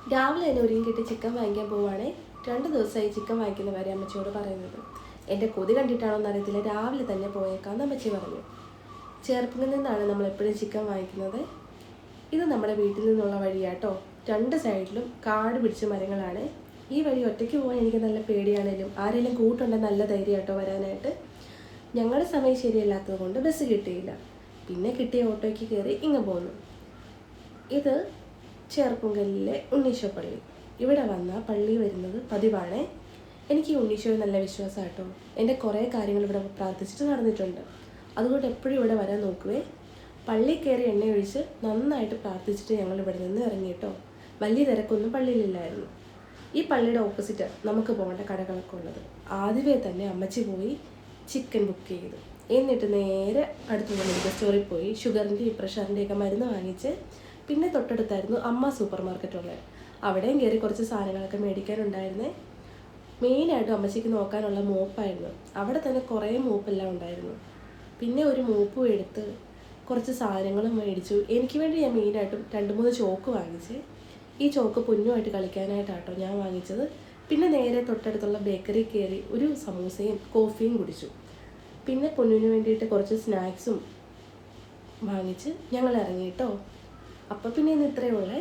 രാവിലെ തന്നെ ഒരുങ്ങിക്കിട്ട് ചിക്കൻ വാങ്ങിക്കാൻ പോവുകയാണേ. 2 ദിവസമായി ചിക്കൻ വാങ്ങിക്കുന്ന കാര്യം അമ്മച്ചിയോട് പറയുന്നത്. എൻ്റെ കൊതി കണ്ടിട്ടാണോ എന്നറിയത്തില്ല, രാവിലെ തന്നെ പോയേക്കാമെന്ന് അമ്മച്ചി പറഞ്ഞു. ചേർപ്പുങ്ങിൽ നിന്നാണ് നമ്മളെപ്പോഴും ചിക്കൻ വാങ്ങിക്കുന്നത്. ഇത് നമ്മുടെ വീട്ടിൽ നിന്നുള്ള വഴിയാട്ടോ. 2 സൈഡിലും കാട് പിടിച്ച മരങ്ങളാണ്. ഈ വഴി ഒറ്റയ്ക്ക് പോകാൻ എനിക്ക് നല്ല പേടിയാണേലും ആരെങ്കിലും കൂട്ടുണ്ടെങ്കിൽ നല്ല ധൈര്യമായിട്ടോ വരാനായിട്ട്. ഞങ്ങളുടെ സമയം ശരിയല്ലാത്തത് കൊണ്ട് ബസ് കിട്ടിയില്ല. പിന്നെ കിട്ടിയ ഓട്ടോയ്ക്ക് കയറി ഇങ്ങ് പോന്നു. ഇത് ചേർപ്പുങ്കലിലെ ഉണ്ണീശോ പള്ളി. ഇവിടെ വന്ന പള്ളി വരുന്നത് പതിവാണേ. എനിക്ക് ഈ ഉണ്ണീശോയെ നല്ല വിശ്വാസം കേട്ടോ. എൻ്റെ കുറേ കാര്യങ്ങൾ ഇവിടെ പ്രാർത്ഥിച്ചിട്ട് നടന്നിട്ടുണ്ട്. അതുകൊണ്ട് എപ്പോഴും ഇവിടെ വരാൻ നോക്കുവേ. പള്ളി കയറി എണ്ണയൊഴിച്ച് നന്നായിട്ട് പ്രാർത്ഥിച്ചിട്ട് ഞങ്ങൾ ഇവിടെ നിന്ന് ഇറങ്ങിയിട്ടോ. വലിയ തിരക്കൊന്നും പള്ളിയിലില്ലായിരുന്നു. ഈ പള്ളിയുടെ ഓപ്പോസിറ്റ് നമുക്ക് പോകേണ്ട കടകളൊക്കെ ഉള്ളത്. ആദ്യമേ തന്നെ അമ്മച്ചി പോയി ചിക്കൻ ബുക്ക് ചെയ്തു. എന്നിട്ട് നേരെ അടുത്തുള്ള മെഡിക്കൽ സ്റ്റോറിൽ പോയി ഷുഗറിൻ്റെയും പ്രഷറിൻ്റെയൊക്കെ മരുന്ന് വാങ്ങിച്ച് പിന്നെ തൊട്ടടുത്തായിരുന്നു അമ്മ സൂപ്പർ മാർക്കറ്റ് ഉള്ളത്. അവിടെയും കയറി കുറച്ച് സാധനങ്ങളൊക്കെ മേടിക്കാനുണ്ടായിരുന്നേ. മെയിനായിട്ടും അമ്മച്ചിക്ക് നോക്കാനുള്ള മോപ്പായിരുന്നു. അവിടെ തന്നെ കുറേ മോപ്പെല്ലാം ഉണ്ടായിരുന്നു. പിന്നെ ഒരു മോപ്പും എടുത്ത് കുറച്ച് സാധനങ്ങളും മേടിച്ചു. എനിക്ക് വേണ്ടി ഞാൻ മെയിനായിട്ടും 2-3 ചോക്ക് വാങ്ങിച്ച്. ഈ ചോക്ക് പൊന്നുമായിട്ട് കളിക്കാനായിട്ടാട്ടോ ഞാൻ വാങ്ങിച്ചത്. പിന്നെ നേരെ തൊട്ടടുത്തുള്ള ബേക്കറി കയറി ഒരു സമൂസയും കോഫിയും കുടിച്ചു. പിന്നെ പൊന്നിന് വേണ്ടിയിട്ട് കുറച്ച് സ്നാക്സും വാങ്ങിച്ച് ഞങ്ങൾ ഇറങ്ങിയിട്ടോ. അപ്പോൾ പിന്നെ ഇന്ന് ഇത്രയേ ഉള്ളേ.